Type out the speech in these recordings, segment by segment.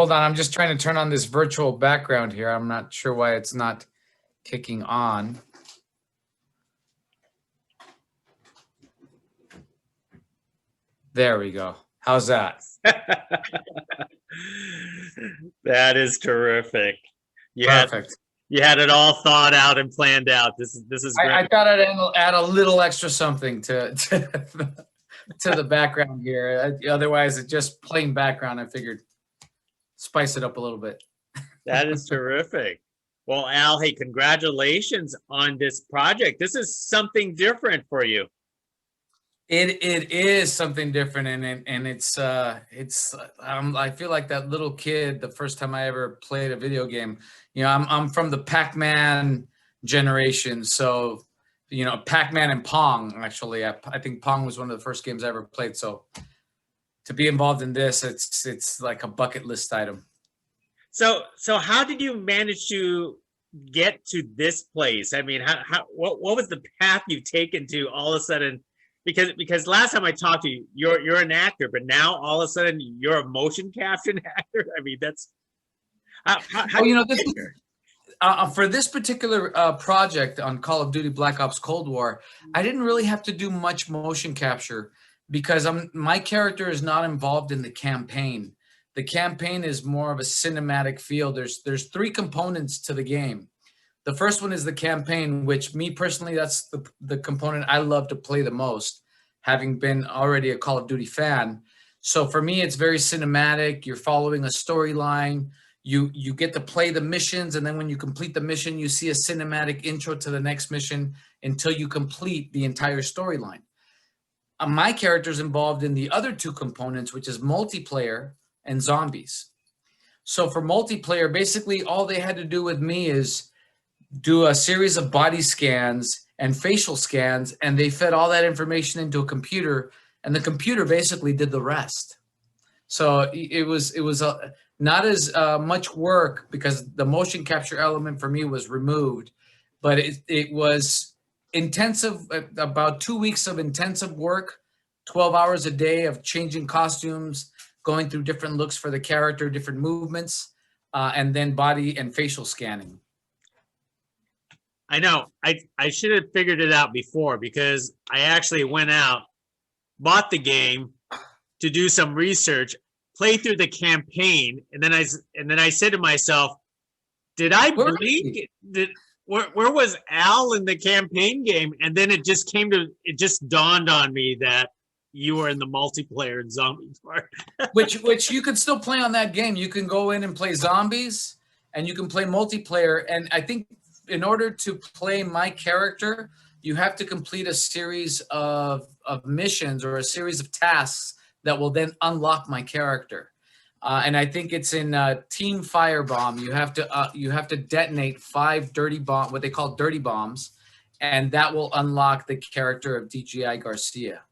hold on. I'm just trying to turn on this virtual background here. I'm not sure why it's not kicking on. There we go. How's that? That is terrific. Perfect. You had it all thought out and planned out. This is great. I thought I'd add a little extra something to the background here. Otherwise, it's just plain background. I figured spice it up a little bit. That is terrific. Well, Al, hey, congratulations on this project. This is something different for you. It is something different, and it's I feel like that little kid the first time I ever played a video game. You know, I'm from the Pac-Man generation, so you know, Pac-Man and Pong. Actually, I think Pong was one of the first games I ever played. So to be involved in this, it's like a bucket list item. So how did you manage to get to this place? I mean, what was the path you've taken to all of a sudden? Because last time I talked to you, you're an actor, but now all of a sudden you're a motion capture actor. I mean, that's how you know, this for this particular project on Call of Duty Black Ops Cold War, I didn't really have to do much motion capture because my character is not involved in the campaign. The campaign is more of a cinematic feel. There's 3 components to the game. The first one is the campaign, which me personally, that's the component I love to play the most, having been already a Call of Duty fan. So for me, it's very cinematic. You're following a storyline. You get to play the missions, and then when you complete the mission, you see a cinematic intro to the next mission until you complete the entire storyline. My character's involved in the other 2 components, which is multiplayer and zombies. So for multiplayer, basically all they had to do with me is do a series of body scans and facial scans, and they fed all that information into a computer, and the computer basically did the rest. So it was not as much work because the motion capture element for me was removed, but it was intensive, about 2 weeks of intensive work, 12 hours a day of changing costumes, going through different looks for the character, different movements, and then body and facial scanning. I know. I should have figured it out before because I actually went out, bought the game to do some research, play through the campaign, and then I said to myself, "Did I blink? Where was Al in the campaign game?" And then it just dawned on me that you were in the multiplayer and zombie part. which you could still play on that game. You can go in and play zombies, and you can play multiplayer. And I think in order to play my character, you have to complete a series of missions or a series of tasks that will then unlock my character. And I think it's in Team Firebomb. You have to detonate 5 what they call dirty bombs, and that will unlock the character of DJI Garcia.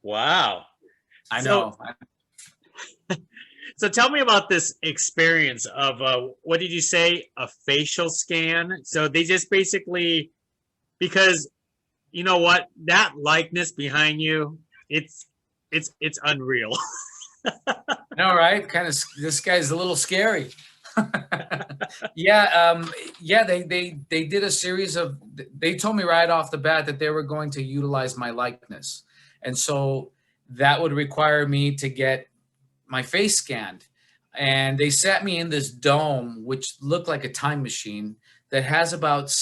Wow. I know. So tell me about this experience of, what did you say? A facial scan? So they just basically, because you know what, that likeness behind you, it's unreal. No, right? Kind of, this guy's a little scary. Yeah. They did a series of, they told me right off the bat that they were going to utilize my likeness. And so that would require me to get my face scanned. And they sat me in this dome, which looked like a time machine that has about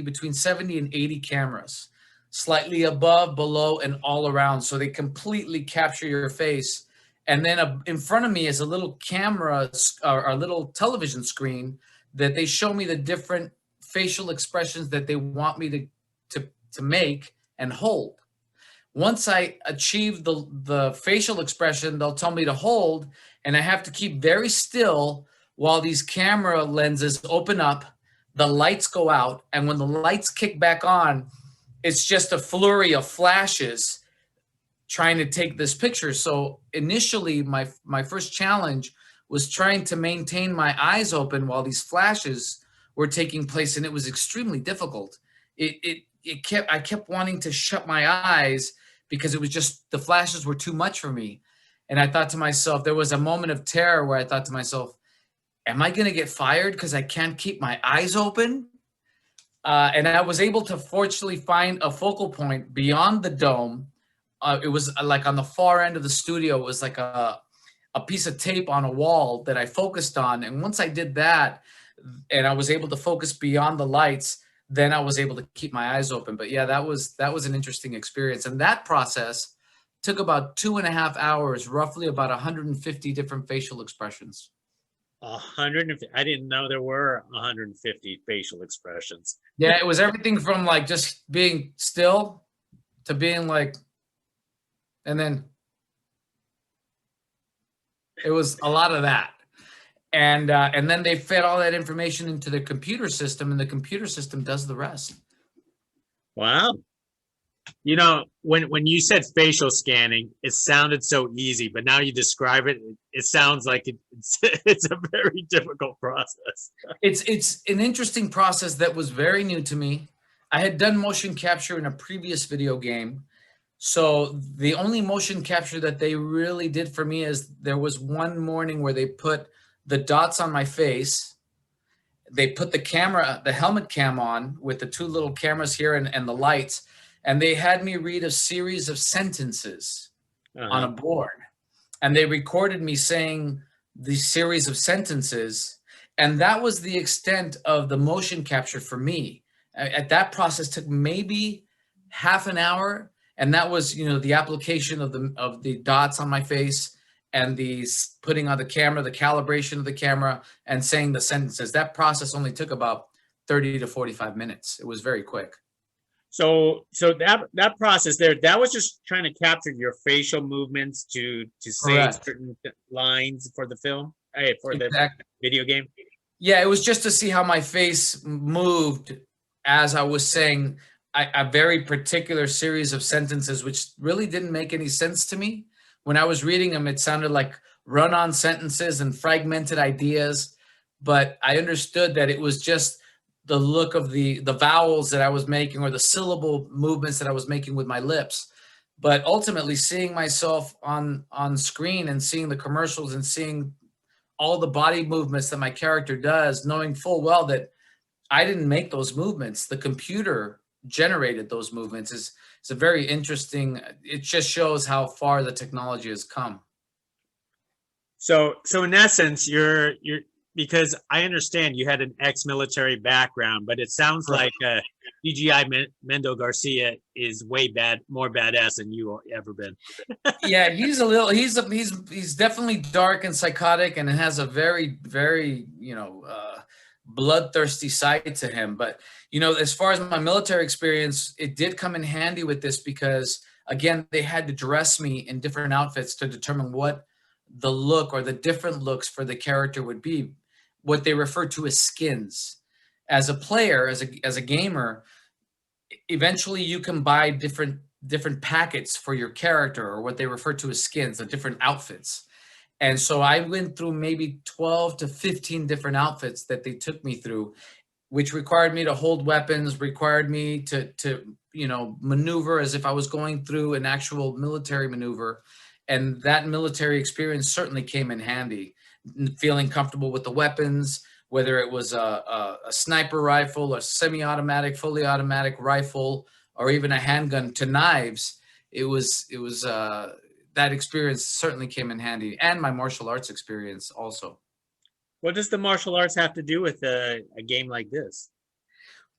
between 70 and 80 cameras, slightly above, below, and all around. So they completely capture your face. And then in front of me is a little camera or a little television screen that they show me the different facial expressions that they want me to make and hold. Once I achieve the facial expression, they'll tell me to hold, and I have to keep very still while these camera lenses open up, the lights go out, and when the lights kick back on, it's just a flurry of flashes trying to take this picture. So initially, my first challenge was trying to maintain my eyes open while these flashes were taking place, and it was extremely difficult. I kept wanting to shut my eyes because it was just, the flashes were too much for me. And I thought to myself, there was a moment of terror where I thought to myself, am I going to get fired because I can't keep my eyes open? And I was able to fortunately find a focal point beyond the dome. It was like on the far end of the studio. It was like a piece of tape on a wall that I focused on. And once I did that, and I was able to focus beyond the lights, then I was able to keep my eyes open. But yeah, that was an interesting experience. And that process took about 2.5 hours, roughly about 150 different facial expressions. 150. I didn't know there were 150 facial expressions. Yeah, it was everything from like just being still to being like, and then it was a lot of that. And then they fed all that information into the computer system, and the computer system does the rest. Wow. You know, when you said facial scanning, it sounded so easy, but now you describe it, it sounds like it's a very difficult process. It's an interesting process that was very new to me. I had done motion capture in a previous video game. So the only motion capture that they really did for me is there was one morning where they put the dots on my face. They put the helmet cam on with the two little cameras here and the lights. And they had me read a series of sentences on a board. And they recorded me saying the series of sentences. And that was the extent of the motion capture for me. At that process took maybe half an hour. And that was, you know, the application of the dots on my face and the putting on the camera, the calibration of the camera, and saying the sentences. That process only took about 30 to 45 minutes. It was very quick. So that process there, that was just trying to capture your facial movements to say Correct. certain lines for the film, for the Exactly. video game. Yeah, it was just to see how my face moved as I was saying a very particular series of sentences, which really didn't make any sense to me. When I was reading them, it sounded like run-on sentences and fragmented ideas, but I understood that it was just the look of the vowels that I was making or the syllable movements that I was making with my lips. But ultimately seeing myself on screen and seeing the commercials and seeing all the body movements that my character does, knowing full well that I didn't make those movements, the computer generated those movements, is a very interesting. It just shows how far the technology has come. So in essence, you're because I understand you had an ex-military background, but it sounds Right. like DGI Mendo Garcia is way more badass than you ever been. Yeah, he's definitely dark and psychotic, and it has a very, very, bloodthirsty side to him. But as far as my military experience, it did come in handy with this because again, they had to dress me in different outfits to determine what the look or the different looks for the character would be, what they refer to as skins. As a player, as a gamer, eventually you can buy different packets for your character, or what they refer to as skins, the different outfits. And so I went through maybe 12 to 15 different outfits that they took me through, which required me to hold weapons, required me to maneuver as if I was going through an actual military maneuver. And that military experience certainly came in handy, feeling comfortable with the weapons, whether it was a sniper rifle, a semi-automatic, fully automatic rifle, or even a handgun, to knives. It was that experience certainly came in handy, and my martial arts experience also. What does the martial arts have to do with a game like this?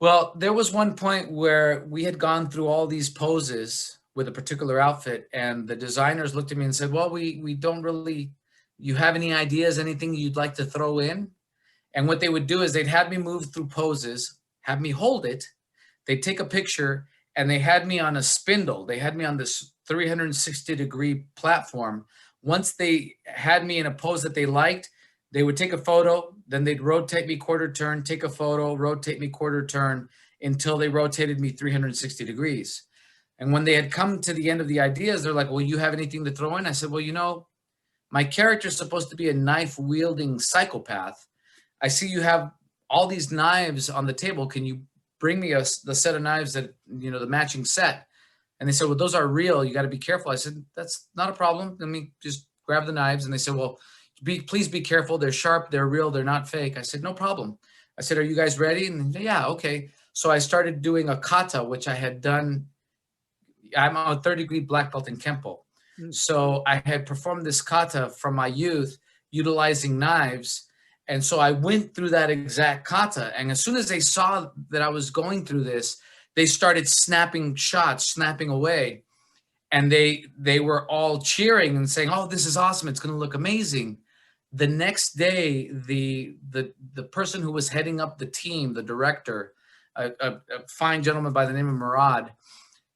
Well, there was one point where we had gone through all these poses with a particular outfit, and the designers looked at me and said, well, we don't really, you have any ideas, anything you'd like to throw in? And what they would do is they'd have me move through poses, have me hold it, they'd take a picture, and they had me on a spindle. They had me on this 360-degree platform. Once they had me in a pose that they liked, they would take a photo, then they'd rotate me quarter turn, take a photo, rotate me quarter turn, until they rotated me 360 degrees. And when they had come to the end of the ideas, they're like, well, you have anything to throw in? I said, well, my character's supposed to be a knife-wielding psychopath. I see you have all these knives on the table. Can you bring me the set of knives that, the matching set? And they said, well, those are real. You got to be careful. I said, that's not a problem. Let me just grabbed the knives and they said, well, please be careful. They're sharp. They're real. They're not fake. I said, no problem. I said, are you guys ready? And they said, yeah, okay. So I started doing a kata, which I had done. I'm a third-degree black belt in Kempo. So I had performed this kata from my youth utilizing knives. And so I went through that exact kata. And as soon as they saw that I was going through this, they started snapping shots, snapping away. And they were all cheering and saying, oh, this is awesome. It's going to look amazing. The next day, the person who was heading up the team, the director, a fine gentleman by the name of Murad,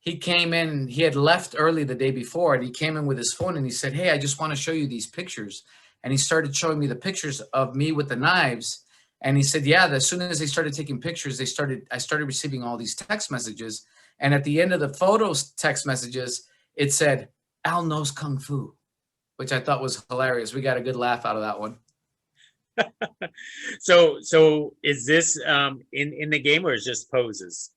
he came in, he had left early the day before, and he came in with his phone and he said, hey, I just want to show you these pictures. And he started showing me the pictures of me with the knives. And he said, yeah, as soon as they started taking pictures, I started receiving all these text messages. And at the end of the photos text messages, it said, Al knows Kung Fu, which I thought was hilarious. We got a good laugh out of that one. So is this in the game, or is just poses?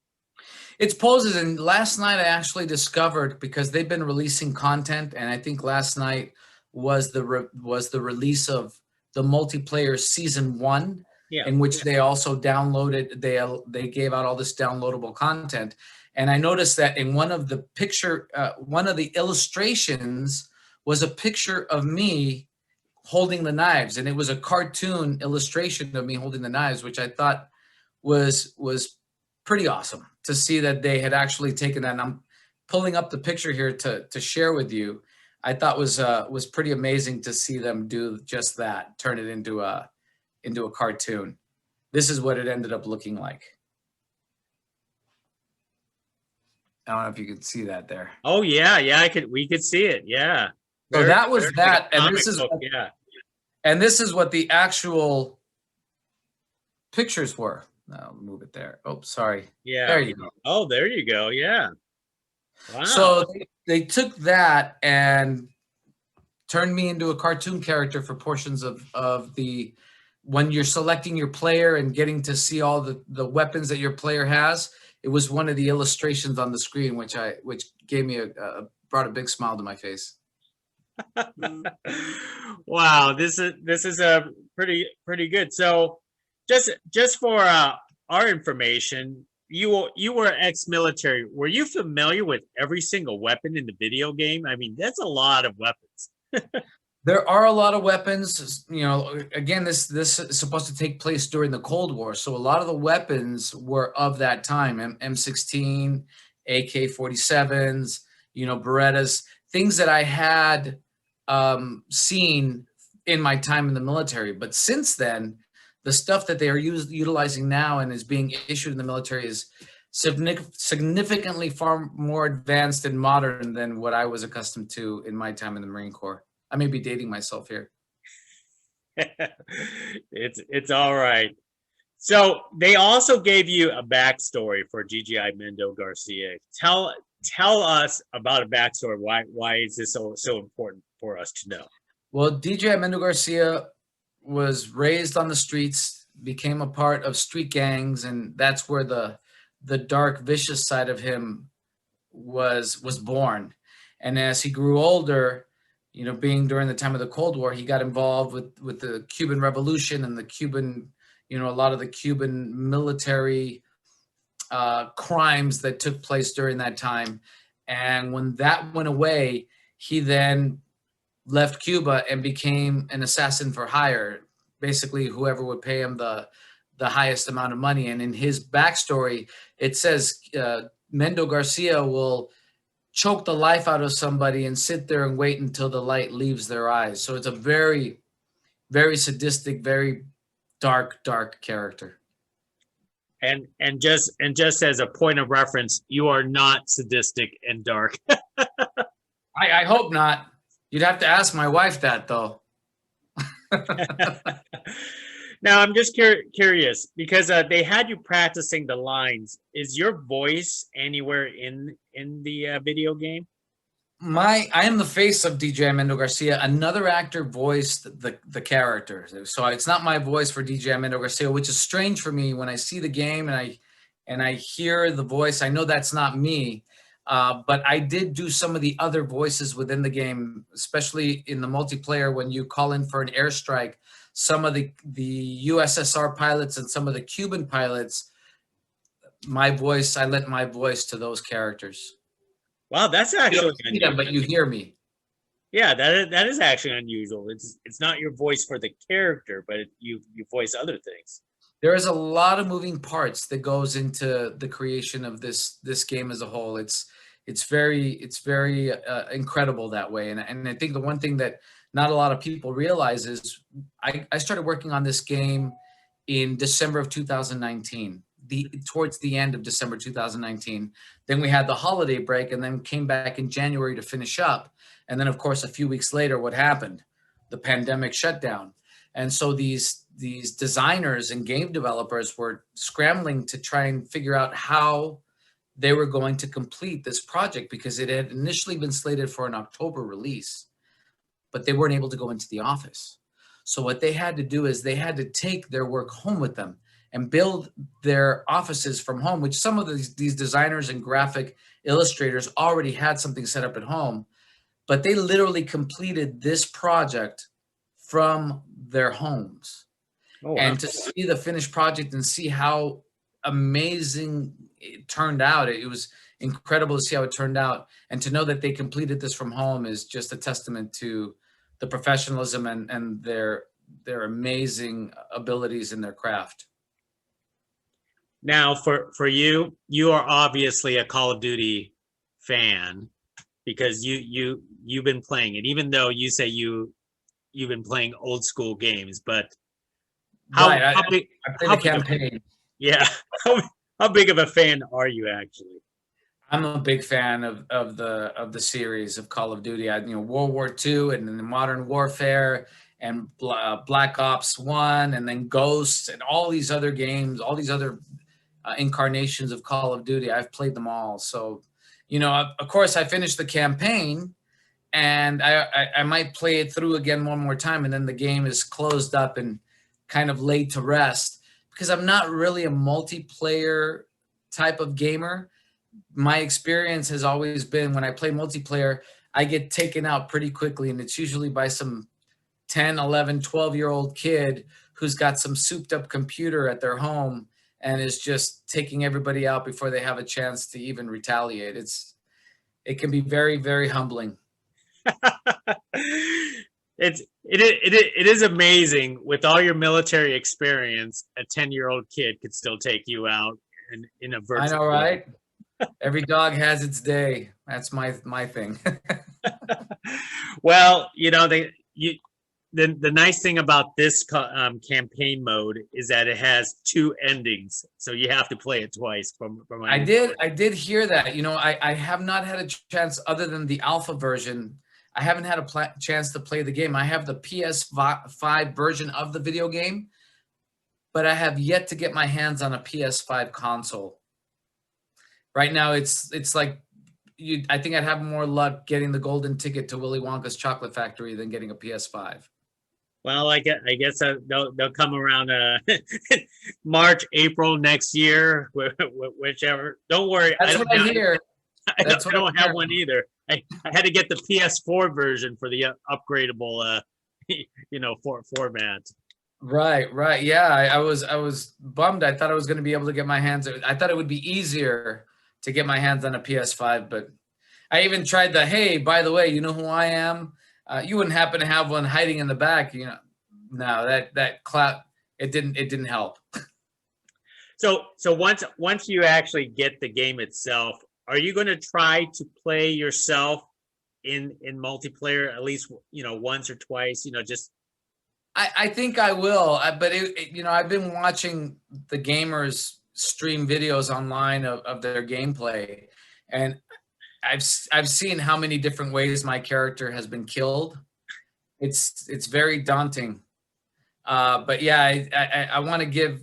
It's poses. And last night I actually discovered, because they've been releasing content, and I think last night was the release of the multiplayer season 1, in which they also downloaded, they gave out all this downloadable content. And I noticed that in one of the one of the illustrations was a picture of me holding the knives, and it was a cartoon illustration of me holding the knives, which I thought was pretty awesome to see that they had actually taken that. And I'm pulling up the picture here to share with you. I thought was pretty amazing to see them do just that, turn it into a cartoon. This is what it ended up looking like. I don't know if you could see that there. Oh yeah, we could see it. Yeah. So that was that, like and this is book, yeah. And this is what the actual pictures were. I'll move it there. Oh, sorry. Yeah. There you go. Oh, there you go. Yeah. Wow. So they took that and turned me into a cartoon character for portions of the, when you're selecting your player and getting to see all the weapons that your player has. It was one of the illustrations on the screen, which gave me brought a big smile to my face. Wow, this is a pretty good. So just for our information, you were ex-military. Were you familiar with every single weapon in the video game? I mean, that's a lot of weapons. There are a lot of weapons. You know, again, this is supposed to take place during the Cold War, so a lot of the weapons were of that time: M16, AK-47s, you know, Berettas, things that I had seen in my time in the military. But since then, the stuff that they are utilizing now and is being issued in the military is significantly far more advanced and modern than what I was accustomed to in my time in the Marine Corps. I may be dating myself here. It's all right. So they also gave you a backstory for GGI Mendo Garcia. Tell us about a backstory. Why is this so important for us to know? Well, DJ Mendo Garcia was raised on the streets, became a part of street gangs, and that's where the dark, vicious side of him was born. And as he grew older, you know, being during the time of the Cold War, he got involved with the Cuban Revolution and the Cuban, you know, a lot of the Cuban military crimes that took place during that time. And when that went away, he then left Cuba and became an assassin for hire, basically whoever would pay him the highest amount of money. And in his backstory, it says Mendo Garcia will choke the life out of somebody and sit there and wait until the light leaves their eyes. So it's a very, very sadistic, very dark character. And just as a point of reference, you are not sadistic and dark. I hope not. You'd have to ask my wife that, though. Now, I'm just curious because they had you practicing the lines. Is your voice anywhere in the video game? I am the face of DJ Mendo Garcia. Another actor voiced the character, so it's not my voice for DJ Mendo Garcia, which is strange for me when I see the game and I hear the voice. I know that's not me, But I did do some of the other voices within the game, especially in the multiplayer when you call in for an airstrike. Some of the USSR pilots and some of the Cuban pilots, I lent my voice to those characters. Wow, that's You actually don't see them, but you hear me. yeah, that is actually unusual. It's not your voice for the character, but you voice other things. There is a lot of moving parts that goes into the creation of this game as a whole. It's very incredible that way. And I think the one thing that not a lot of people realize is I started working on this game in December of 2019, towards the end of December 2019. Then we had the holiday break and then came back in January to finish up. And then, of course, a few weeks later, what happened? The pandemic shutdown. And so these designers and game developers were scrambling to try and figure out how they were going to complete this project, because it had initially been slated for an October release, but they weren't able to go into the office. So what they had to do is they had to take their work home with them and build their offices from home, which some of these designers and graphic illustrators already had something set up at home, but they literally completed this project from their homes. Oh, wow. And to see the finished project and see how amazing it turned out, it was incredible to see how it turned out. And to know that they completed this from home is just a testament to the professionalism and their amazing abilities in their craft. Now, for you, you are obviously a Call of Duty fan because you've been playing it, even though you say you've been playing old school games. But Right, how big? I played How the big campaign. yeah, how big of a fan are you actually? I'm a big fan of the series of Call of Duty. World War II and then the Modern Warfare and Black Ops 1 and then Ghosts and all these other games, all these other incarnations of Call of Duty. I've played them all. So, of course, I finished the campaign, and I might play it through again one more time, and then the game is closed up and kind of laid to rest, because I'm not really a multiplayer type of gamer. My experience has always been when I play multiplayer, I get taken out pretty quickly, and it's usually by some 10, 11, 12-year-old kid who's got some souped up computer at their home and is just taking everybody out before they have a chance to even retaliate. It can be very, very humbling. It is amazing with all your military experience, a 10-year-old kid could still take you out in a virtual. I know, right? Every dog has its day. That's my thing. Well, the nice thing about this campaign mode is that it has 2 endings, so you have to play it twice. I did hear that. I have not had a chance, other than the alpha version. I haven't had a chance to play the game. I have the PS5 version of the video game, but I have yet to get my hands on a PS5 console. Right now, it's like I think I'd have more luck getting the golden ticket to Willy Wonka's Chocolate Factory than getting a PS5. Well, I guess they'll come around March, April next year, whichever. Don't worry. That's what I hear. I don't have one either. I had to get the PS4 version for the upgradable, format. Right. Yeah, I was bummed. I thought I was going to be able to get my hands. I thought it would be easier to get my hands on a PS5, but I even tried the, hey, by the way, you know who I am? You wouldn't happen to have one hiding in the back, No, that clout, it didn't help. So once you actually get the game itself, are you going to try to play yourself in multiplayer at least once or twice? Just. I think I will, but I've been watching the gamers stream videos online of their gameplay, and I've seen how many different ways my character has been killed. It's very daunting. But yeah, I want to give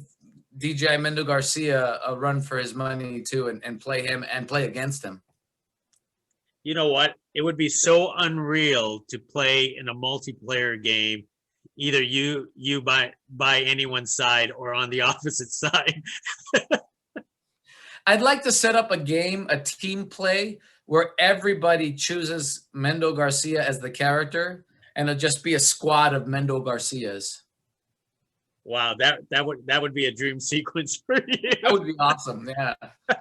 DJ Mendo Garcia a run for his money too, and play him and play against him. You know what? It would be so unreal to play in a multiplayer game, either you by anyone's side or on the opposite side. I'd like to set up a game, a team play, where everybody chooses Mendo Garcia as the character, and it'll just be a squad of Mendo Garcias. Wow, that would be a dream sequence for you. That would be awesome, yeah.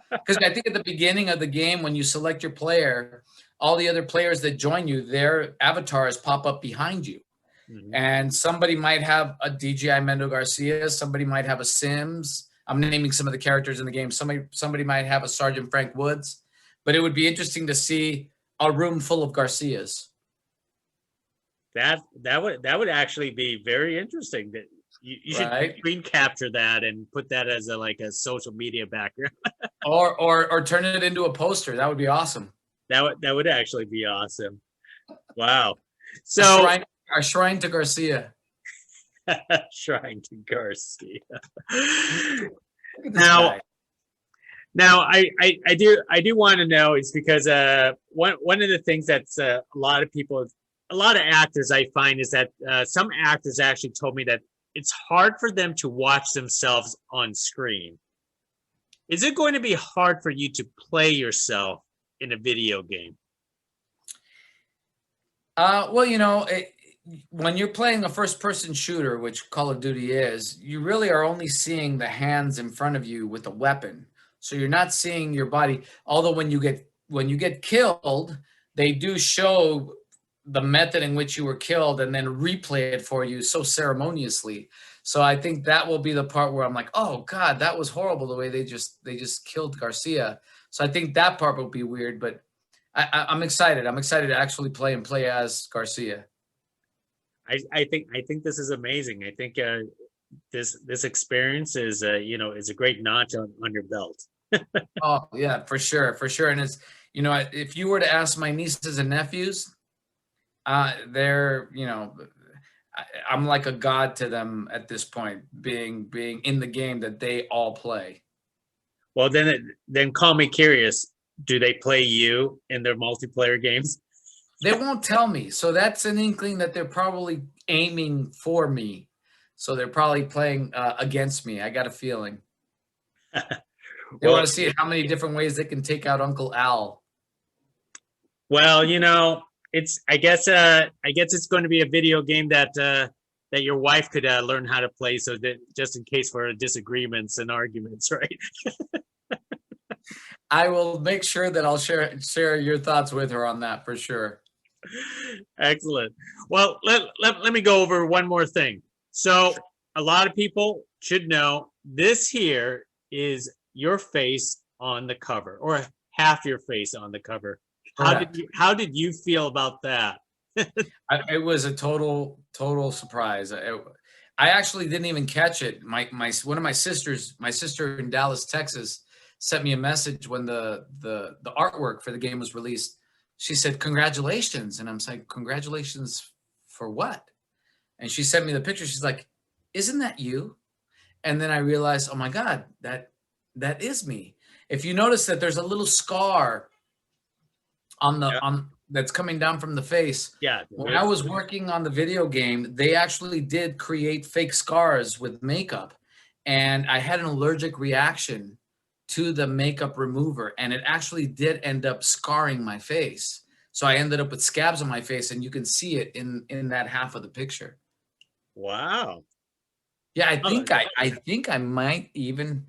Because I think at the beginning of the game, when you select your player, all the other players that join you, their avatars pop up behind you. Mhm. And somebody might have a DJI Mendo Garcia, somebody might have a Sims. I'm naming some of the characters in the game. Somebody might have a Sergeant Frank Woods, but it would be interesting to see a room full of Garcias. That would actually be very interesting. That you should Right. screen capture that and put that as a social media background. Or turn it into a poster. That would be awesome. That would actually be awesome. Wow. A So shrine to Garcia. Shrine to Garcia. Look at this Now, guy. Now, I do want to know is because one of the things that's a lot of actors I find is that some actors actually told me that it's hard for them to watch themselves on screen. Is it going to be hard for you to play yourself in a video game? Well, when you're playing a first-person shooter, which Call of Duty is, you really are only seeing the hands in front of you with a weapon. So you're not seeing your body. Although when you get killed, they do show the method in which you were killed and then replay it for you so ceremoniously. So I think that will be the part where I'm like, oh God, that was horrible the way they just killed Garcia. So I think that part will be weird, but I'm excited. I'm excited to actually play as Garcia. I think this is amazing. I think this experience is is a great notch on your belt. Oh yeah, for sure. And it's, if you were to ask my nieces and nephews, they're, I'm like a god to them at this point, being in the game that they all play. Well, then call me curious. Do they play you in their multiplayer games? They won't tell me, so that's an inkling that they're probably aiming for me. So they're probably playing against me. I got a feeling. They Well, want to see how many different ways they can take out Uncle Al. well, I guess it's going to be a video game that your wife could learn how to play, so that just in case for disagreements and arguments, right? I will make sure that I'll share your thoughts with her on that for sure. Excellent. Well, let me go over one more thing. So a lot of people should know this here is your face on the cover, or half your face on the cover. How did you feel about that? It was a total surprise. I actually didn't even catch it. One of my sister in Dallas, Texas, sent me a message when the artwork for the game was released. She said, "Congratulations," and I'm like, "Congratulations for what?" And she sent me the picture. She's like, "Isn't that you?" And then I realized, oh my God, that is me. If you notice that there's a little scar on that's coming down from the face. Yeah. When I was working on the video game, they actually did create fake scars with makeup, and I had an allergic reaction to the makeup remover, and it actually did end up scarring my face. So I ended up with scabs on my face, and you can see it in that half of the picture. Wow. Yeah, I think I might even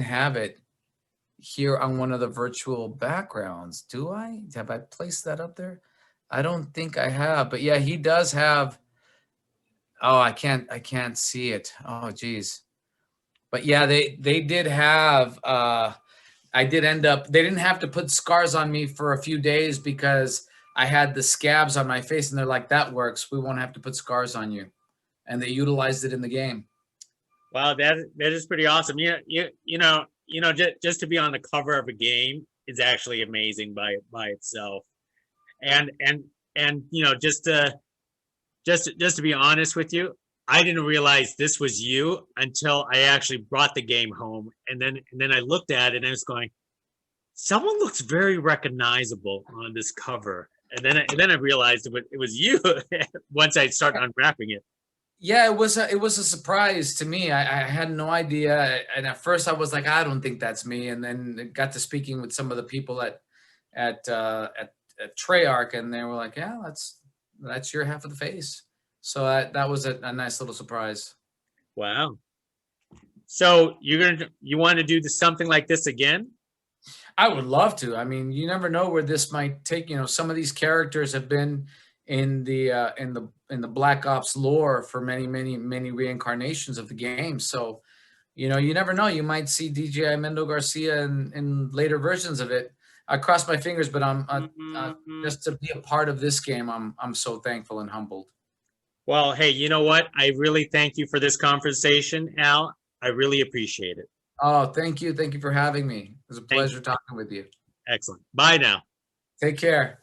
have it here on one of the virtual backgrounds. Do I? Have I placed that up there? I don't think I have, but yeah, he does have. Oh, I can't see it. Oh, geez. But yeah, they did have. I did end up. They didn't have to put scars on me for a few days because I had the scabs on my face, and they're like, "That works. We won't have to put scars on you," and they utilized it in the game. Wow, that is pretty awesome. Just to be on the cover of a game is actually amazing by itself. And just to be honest with you, I didn't realize this was you until I actually brought the game home, and then I looked at it and I was going, someone looks very recognizable on this cover, and then I realized it was you once I started unwrapping it. Yeah, it was a surprise to me. I had no idea, and at first I was like, I don't think that's me. And then got to speaking with some of the people at Treyarch, and they were like, yeah, that's your half of the face. So that was a nice little surprise. Wow. So you want to do something like this again? I would love to. I mean, you never know where this might take. Some of these characters have been in the Black Ops lore for many, many, many reincarnations of the game. So, you never know. You might see DJI Mendo Garcia in later versions of it. I cross my fingers, but I'm just to be a part of this game. I'm so thankful and humbled. Well, hey, you know what? I really thank you for this conversation, Al. I really appreciate it. Oh, thank you. Thank you for having me. It was a Thank pleasure talking with you. Excellent. Bye now. Take care.